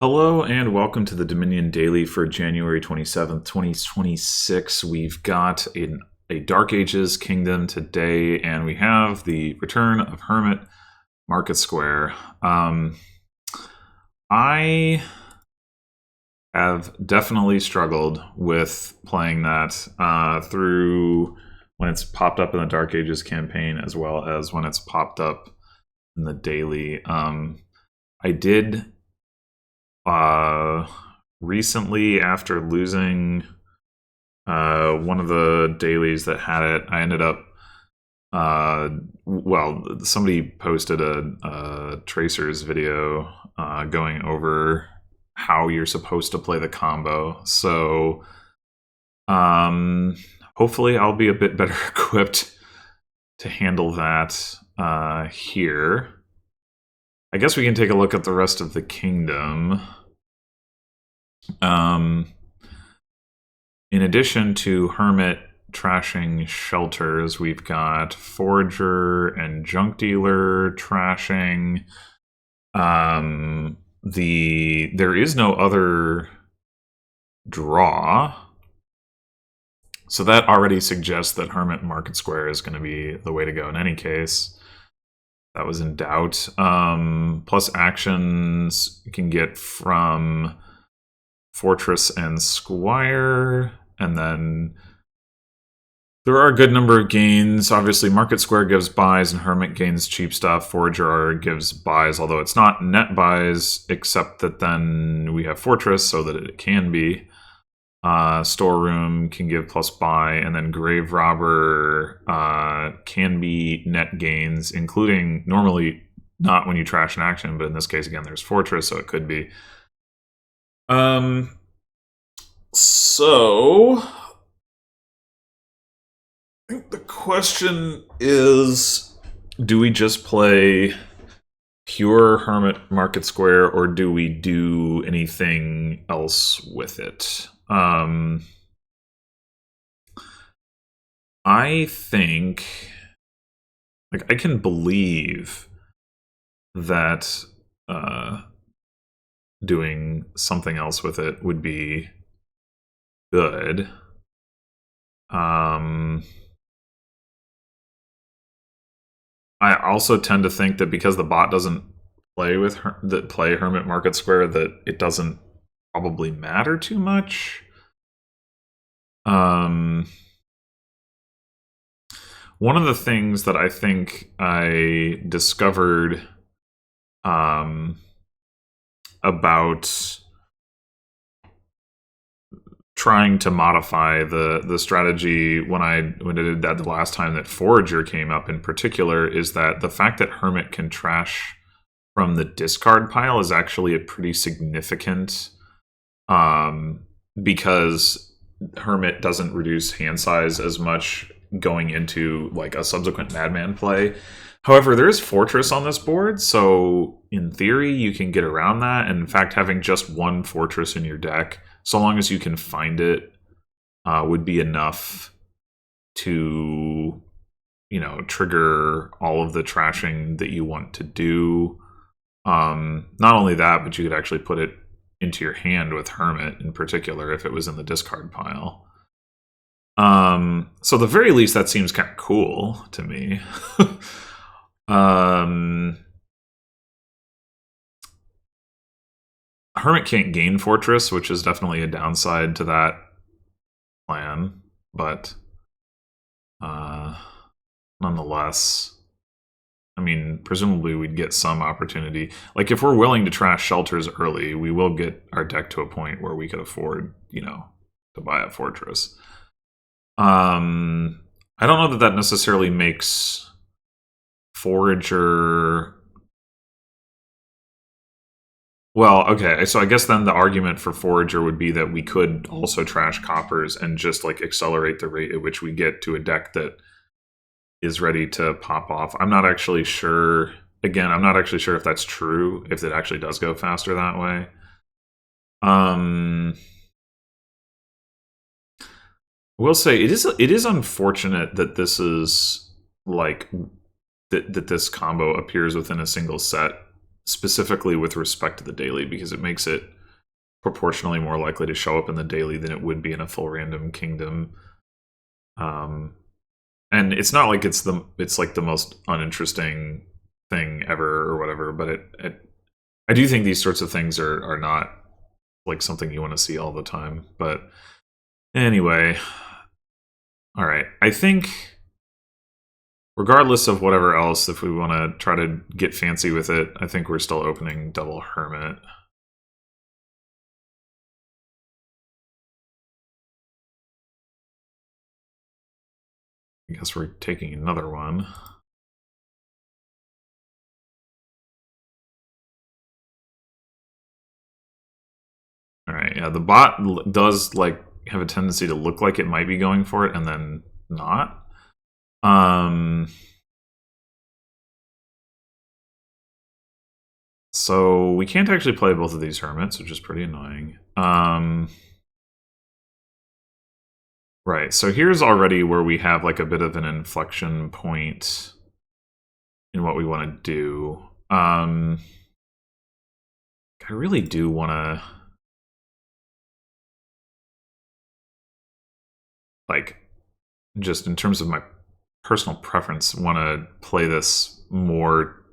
Hello and welcome to the Dominion Daily for January 27th, 2026. We've got a Dark Ages kingdom today, and we have the return of Hermit Market Square. I have definitely struggled with playing that through when it's popped up in the Dark Ages campaign, as well as when it's popped up in the daily. I did recently, after losing one of the dailies that had it, I ended up somebody posted a Tracers video going over how you're supposed to play the combo. So hopefully I'll be a bit better equipped to handle that here. I guess we can take a look at the rest of the kingdom. In addition to Hermit trashing shelters, we've got Forager and Junk Dealer trashing. There is no other draw, so that already suggests that Hermit Market Square is going to be the way to go in any case. That was in doubt. Plus actions you can get from Fortress and Squire, and then there are a good number of gains. Obviously, Market Square gives buys and Hermit gains cheap stuff. Forager gives buys, although it's not net buys, except that then we have Fortress, so that it can be. Storeroom can give plus buy, and then Grave Robber can be net gains, including normally not when you trash an action, but in this case, again, there's Fortress, so it could be. So I think the question is, do we just play pure Hermit Market Square, or do we do anything else with it? I think, like, I can believe that doing something else with it would be good. I also tend to think that because the bot doesn't play with play Hermit Market Square, that it doesn't probably matter too much. One of the things that I think I discovered about trying to modify the strategy when I did that the last time that Forager came up in particular is that the fact that Hermit can trash from the discard pile is actually a pretty significant, because Hermit doesn't reduce hand size as much going into like a subsequent Madman play. However, there is Fortress on this board, so in theory you can get around that. And in fact, having just one Fortress in your deck, so long as you can find it, would be enough to, trigger all of the trashing that you want to do. Not only that, but you could actually put it into your hand with Hermit in particular if it was in the discard pile. So at the very least, that seems kind of cool to me. Hermit can't gain Fortress, which is definitely a downside to that plan, but nonetheless, I mean, presumably we'd get some opportunity. Like, if we're willing to trash shelters early, we will get our deck to a point where we could afford, to buy a Fortress. I don't know that necessarily makes Forager... Well, okay, so I guess then the argument for Forager would be that we could also trash coppers and just like accelerate the rate at which we get to a deck that is ready to pop off. I'm not actually sure. Again, I'm not actually sure if that's true, if it actually does go faster that way. I will say it is unfortunate that this is like that this combo appears within a single set specifically with respect to the daily, because it makes it proportionally more likely to show up in the daily than it would be in a full random kingdom. And it's not like it's like the most uninteresting thing ever or whatever, but I do think these sorts of things are not like something you want to see all the time. But anyway, all right. I think regardless of whatever else, if we want to try to get fancy with it, I think we're still opening double hermit. I guess we're taking another one. All right, yeah, the bot does like have a tendency to look like it might be going for it and then not. So we can't actually play both of these hermits, which is pretty annoying. Right, so here's already where we have like a bit of an inflection point in what we want to do. I really do want to like, just in terms of my personal preference, want to play this more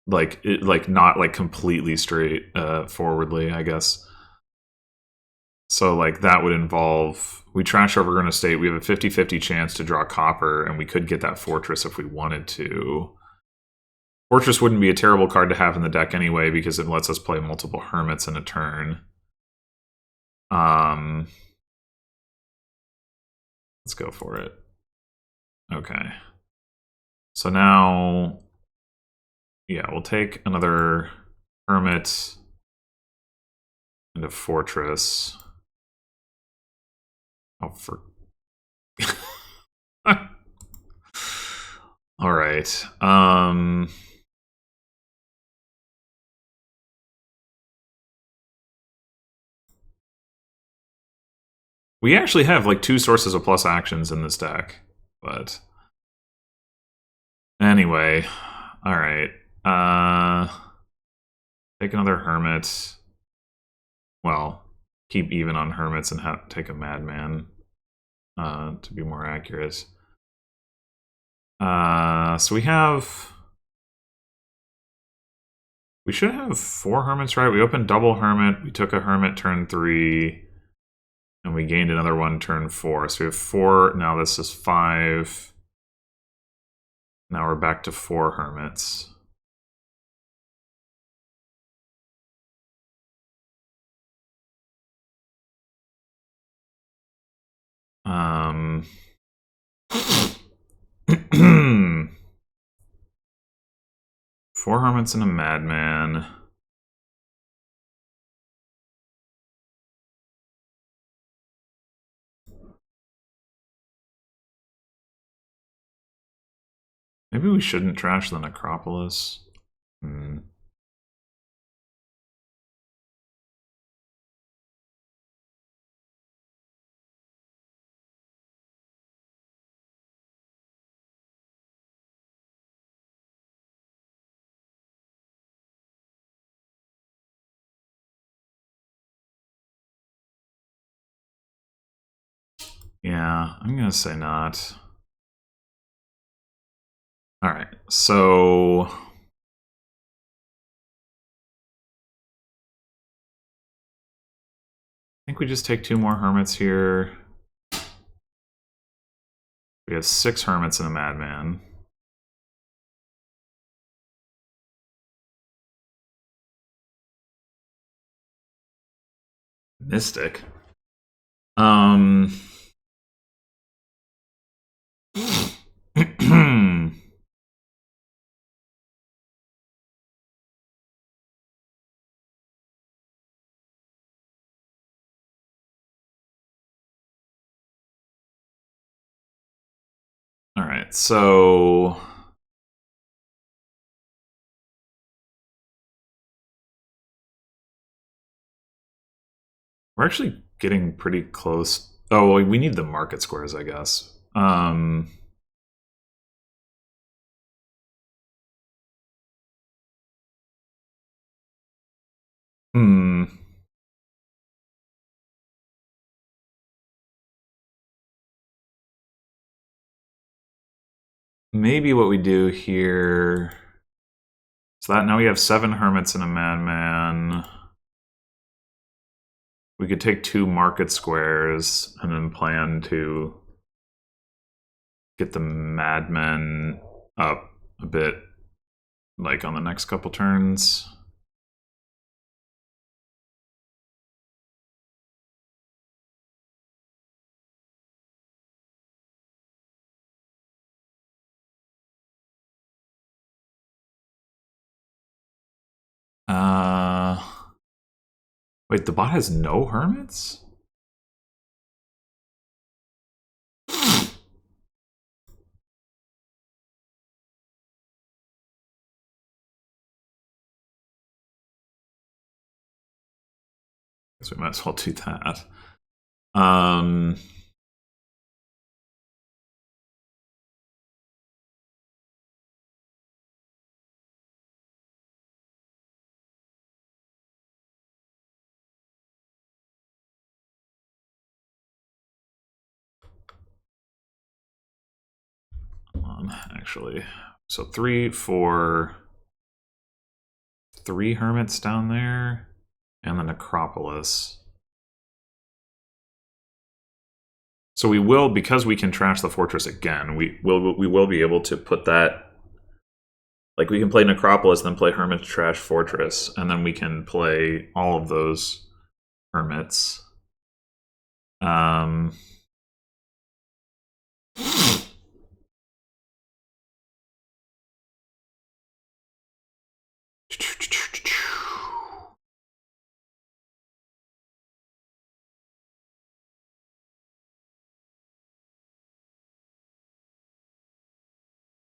like not like completely straight forwardly, I guess. So like that would involve, we trash Overgrown Estate, we have a 50-50 chance to draw copper, and we could get that fortress if we wanted to. Fortress wouldn't be a terrible card to have in the deck anyway, because it lets us play multiple hermits in a turn. Let's go for it. Okay. So now, yeah, we'll take another hermit and a fortress. Oh, for... All right. We actually have like 2 sources of plus actions in this deck, but anyway, all right. Take another hermit. Well, keep even on hermits and take a madman to be more accurate. So we should have 4 hermits, right? We opened double hermit, we took a hermit turn 3, and we gained another one turn 4. So we have 4, now this is 5. Now we're back to 4 hermits. Four hermits and a madman. Maybe we shouldn't trash the necropolis. Yeah, I'm gonna say not. All right, so I think we just take 2 more hermits here. We have 6 hermits and a madman. Mystic. All right, so we're actually getting pretty close. Oh, we need the market squares, I guess. Hmm. Maybe what we do here. So that now we have 7 hermits and a madman. We could take 2 market squares and then plan to get the madmen up a bit, like on the next couple turns. Uh, Wait, the bot has no hermits? Guess we might as well do that. Um, Actually. So 3, 4, 3 hermits down there, and the necropolis. So we will, because we can trash the fortress again, we will be able to put that, like we can play necropolis, then play hermit to trash fortress, and then we can play all of those hermits. Um,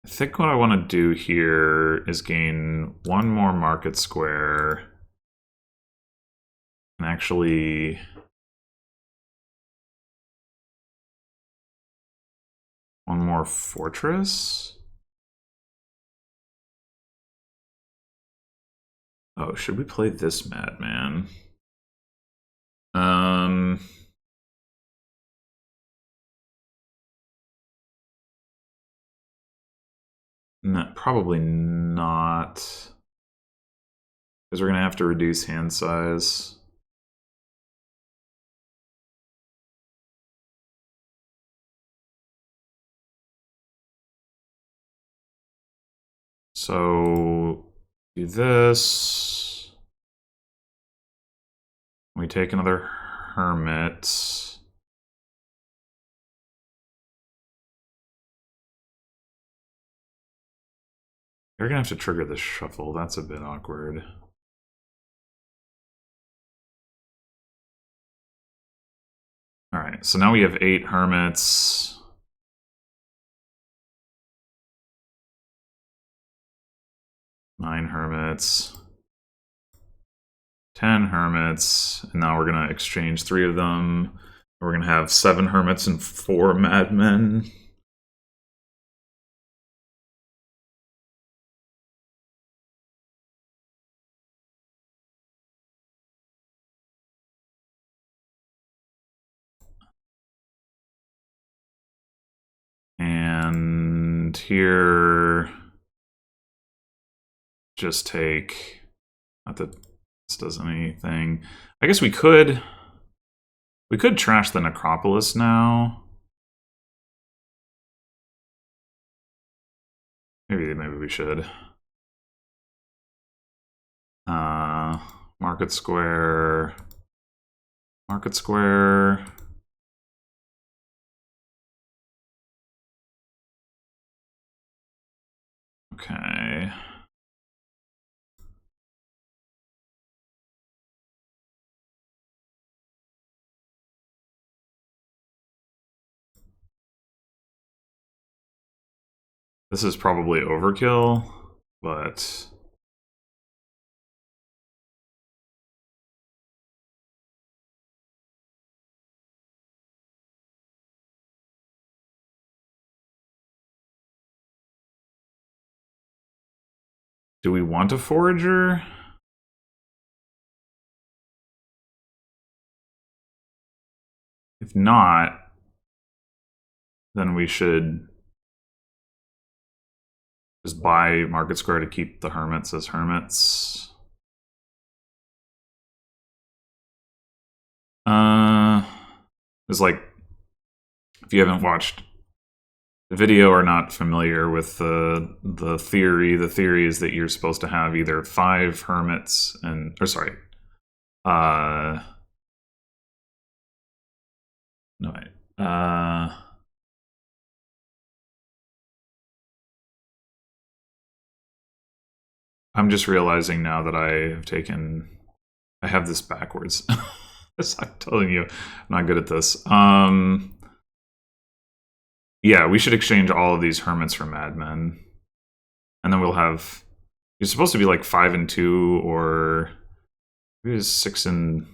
I think what I want to do here is gain 1 more market square and actually one more fortress. Oh, should we play this madman? Um, no, probably not, because we're gonna have to reduce hand size. So do this. We take another hermit. You're gonna have to trigger the shuffle. That's a bit awkward. All right, so now we have 8 hermits. Nine hermits. 10 hermits. And now we're gonna exchange 3 of them. We're gonna have 7 hermits and 4 madmen. And here, just take, not that this does anything. I guess we could trash the necropolis now. Maybe we should. Market square. Market square. Okay. This is probably overkill, but do we want a forager? If not, then we should just buy Market Square to keep the hermits as hermits. It's like, if you haven't watched the video or not familiar with the theory is that you're supposed to have either 5 hermits and, or sorry, no wait, I'm just realizing now that I have this backwards. I'm telling you, I'm not good at this. Yeah, we should exchange all of these hermits for madmen. And then we'll have... You're supposed to be like 5 and 2, or... Maybe 6 and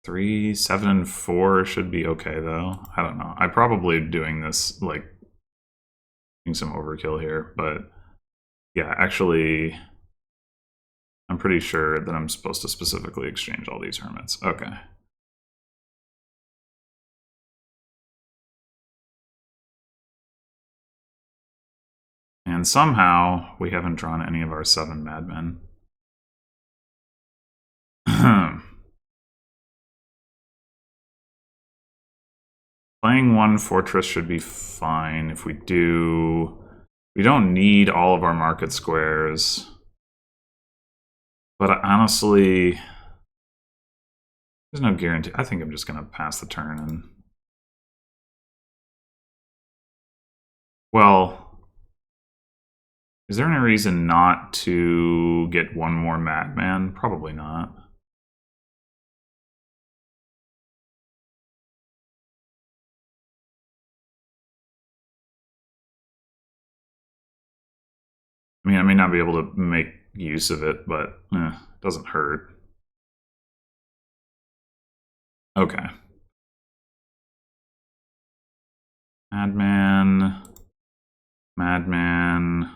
3, 7 and 4 should be okay, though. I don't know. I'm probably doing this, like... doing some overkill here, but... Yeah, actually... I'm pretty sure that I'm supposed to specifically exchange all these hermits. Okay. And somehow, we haven't drawn any of our 7 madmen. Playing 1 fortress should be fine. If we do... We don't need all of our market squares. But honestly, there's no guarantee. I think I'm just going to pass the turn. And well, is there any reason not to get 1 more madman? Probably not. I mean, I may not be able to make use of it, but it doesn't hurt. Okay. Madman. Madman.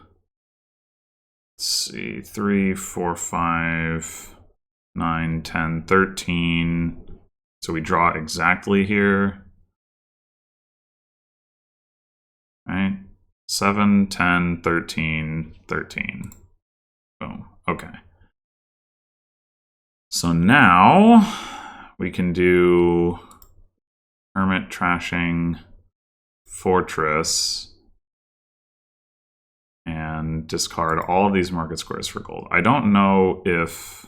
Let's see. 3, 4, 5, 9, 10, 13. So we draw exactly here. Right? 7, 10, 13, 13. Boom. Okay. So now we can do hermit trashing fortress and discard all of these market squares for gold. I don't know if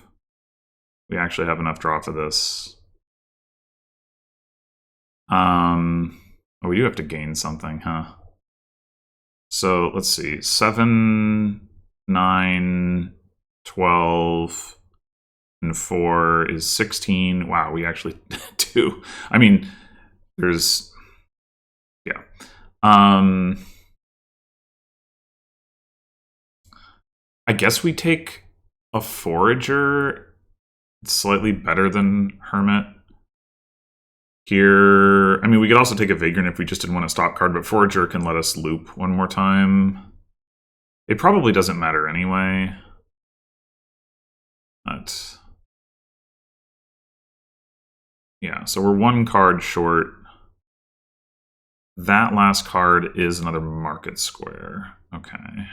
we actually have enough draw for this. Oh, we do have to gain something, huh? So let's see, 7, 9, 12, and 4 is 16. Wow, we actually do. I mean, there's, yeah. I guess we take a forager. It's slightly better than hermit. Here, I mean, we could also take a vagrant if we just didn't want a stop card, but forager can let us loop 1 more time. It probably doesn't matter anyway. But yeah, so we're 1 card short. That last card is another market square. Okay.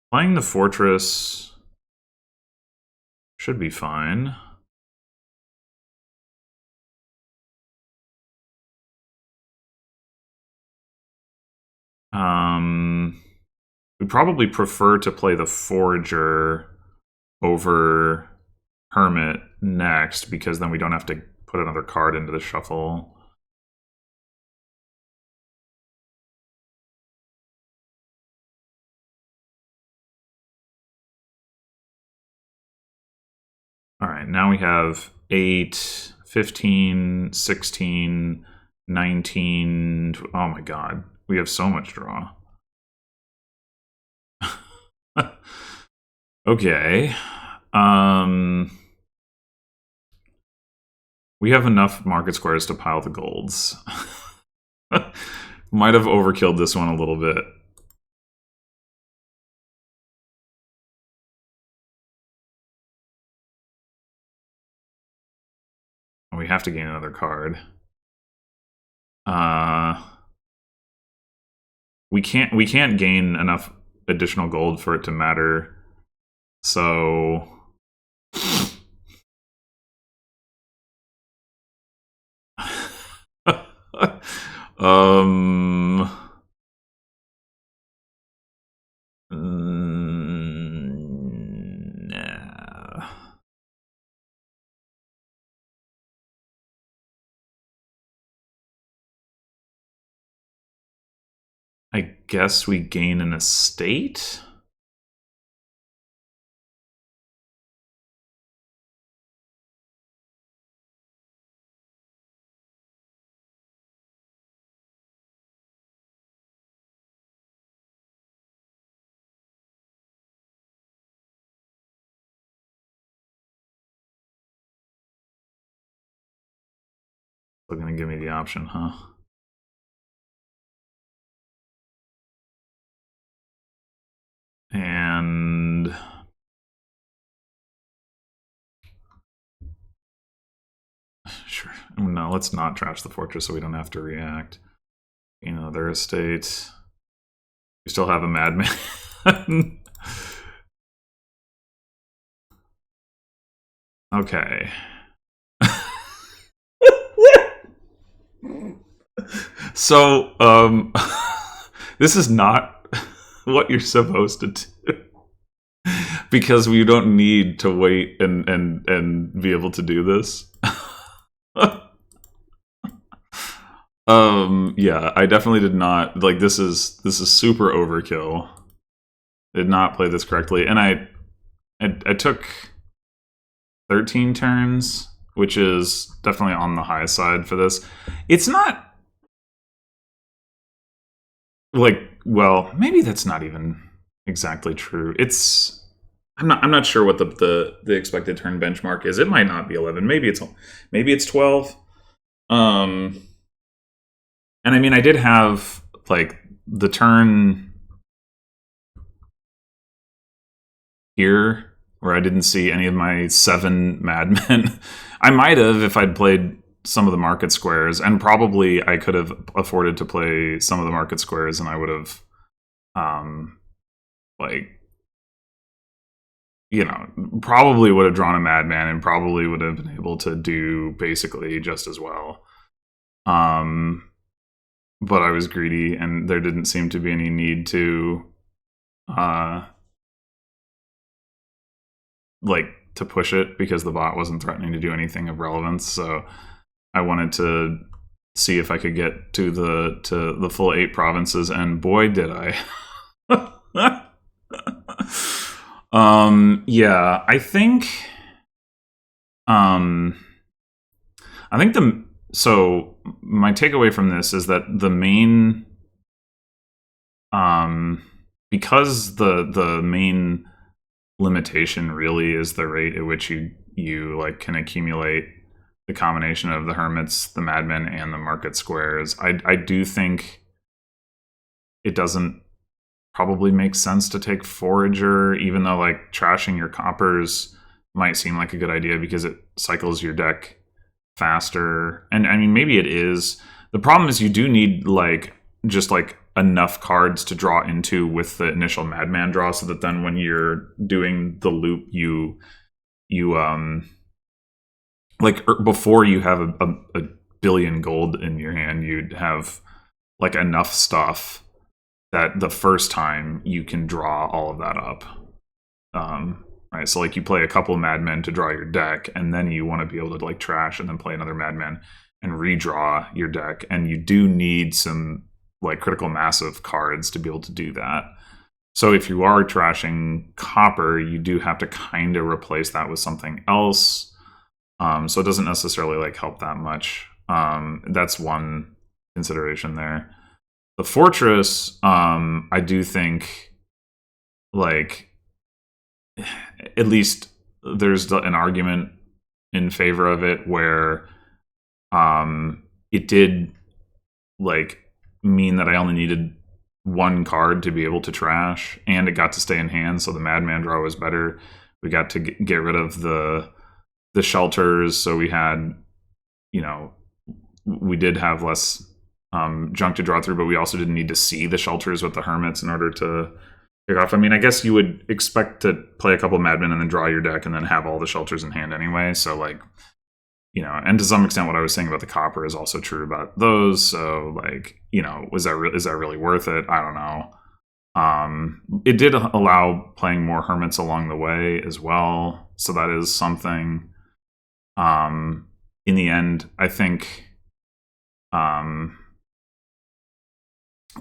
Playing the fortress should be fine. We probably prefer to play the forager over hermit next, because then we don't have to put another card into the shuffle. All right, now we have 8, 15, 16, 19. Oh my god, we have so much draw. Okay. We have enough market squares to pile the golds. Might have overkilled this one a little bit. have to gain another card. We can't gain enough additional gold for it to matter. So nah. I guess we gain an estate? They're going to give me the option, huh? And sure, no, let's not trash the fortress so we don't have to react. You know, their estate. We still have a madman. Okay. So, this is not what you're supposed to do. Because we don't need to wait and be able to do this. Yeah, I definitely did not like this is super overkill. Did not play this correctly. And I took 13 turns, which is definitely on the high side for this. It's not like, well, maybe that's not even exactly true. It's I'm not sure what the expected turn benchmark is. It might not be 11. Maybe it's 12. And I mean, I did have like the turn here where I didn't see any of my 7 madmen. I might have if I'd played some of the market squares, and probably I could have afforded to play some of the market squares, and I would have, like, you know, probably would have drawn a madman and probably would have been able to do basically just as well. But I was greedy, and there didn't seem to be any need to, like, to push it because the bot wasn't threatening to do anything of relevance. So I wanted to see if I could get to the full 8 provinces, and boy, did I. Yeah, I think so my takeaway from this is that the main, because the main limitation really is the rate at which you like can accumulate the combination of the hermits, the madmen, and the market squares. I do think it doesn't probably make sense to take forager, even though like trashing your coppers might seem like a good idea because it cycles your deck faster. And I mean, maybe it is. The problem is you do need like just like enough cards to draw into with the initial madman draw, so that then when you're doing the loop, you like before you have a billion gold in your hand, you'd have like enough stuff that the first time you can draw all of that up. Right, so like you play a couple of madmen to draw your deck, and then you want to be able to like trash and then play another madman and redraw your deck, and you do need some like critical massive cards to be able to do that. So if you are trashing copper, you do have to kind of replace that with something else. So it doesn't necessarily like help that much. That's one consideration there. The fortress, I do think, like, at least there's an argument in favor of it where it did like mean that I only needed 1 card to be able to trash, and it got to stay in hand, so the madman draw was better. We got to get rid of the shelters, so we had you know, we did have less junk to draw through, but we also didn't need to see the shelters with the hermits in order to pick off. I mean, I guess you would expect to play a couple madmen and then draw your deck and then have all the shelters in hand anyway. So like, you know, and to some extent, what I was saying about the copper is also true about those. So like, you know, is that really worth it? I don't know. It did allow playing more hermits along the way as well, so that is something. In the end, I think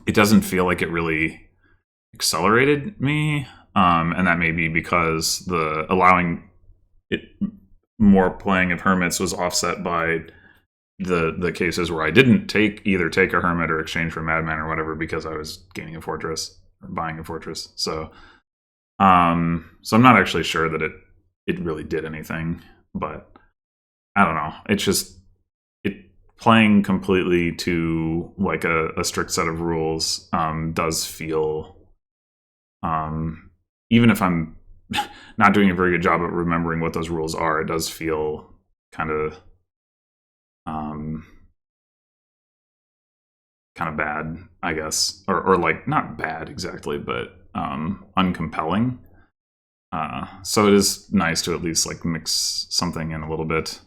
it doesn't feel like it really accelerated me, and that may be because the allowing it more playing of hermits was offset by the cases where I didn't either take a hermit or exchange for madman or whatever because I was gaining a fortress or buying a fortress. So I'm not actually sure that it really did anything, but I don't know. It's just playing completely to like a strict set of rules does feel, even if I'm not doing a very good job at remembering what those rules are, it does feel kind of bad, I guess, or like not bad exactly, but uncompelling. So it is nice to at least like mix something in a little bit.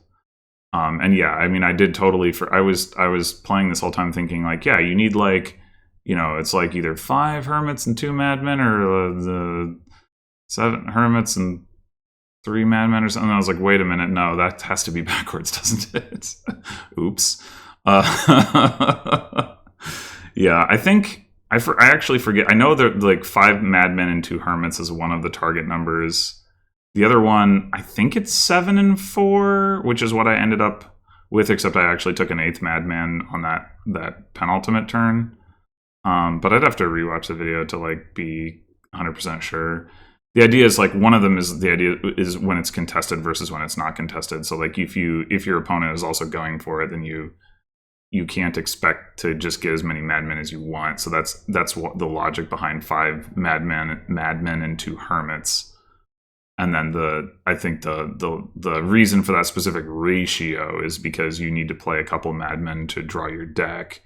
And yeah, I mean, I did totally. I was playing this whole time thinking like, yeah, you need like, you know, it's like either 5 hermits and 2 madmen, or the 7 hermits and 3 madmen or something. And I was like, wait a minute, no, that has to be backwards, doesn't it? Oops. Yeah, I think I actually forget. I know that like 5 madmen and 2 hermits is one of the target numbers. The other one, I think it's 7 and 4, which is what I ended up with, except I actually took an 8th madman on that penultimate turn. But I'd have to rewatch the video to like be 100% sure. The idea is like one of them is the idea is when it's contested versus when it's not contested. So like if your opponent is also going for it, then you can't expect to just get as many madmen as you want. So that's what the logic behind 5 madmen and 2 hermits. And then I think the reason for that specific ratio is because you need to play a couple madmen to draw your deck,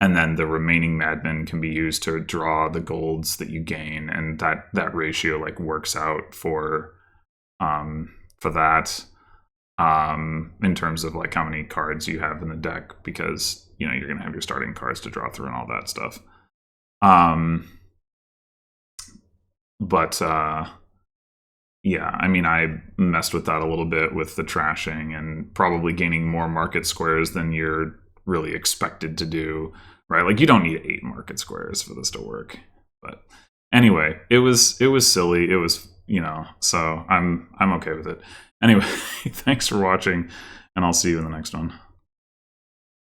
and then the remaining madmen can be used to draw the golds that you gain, and that ratio like works out for that in terms of like how many cards you have in the deck, because you know you're gonna have your starting cards to draw through and all that stuff. Yeah, I mean, I messed with that a little bit with the trashing and probably gaining more market squares than you're really expected to do, right? Like you don't need 8 market squares for this to work. But anyway, it was silly. It was, you know, so I'm okay with it. Anyway, thanks for watching, and I'll see you in the next one.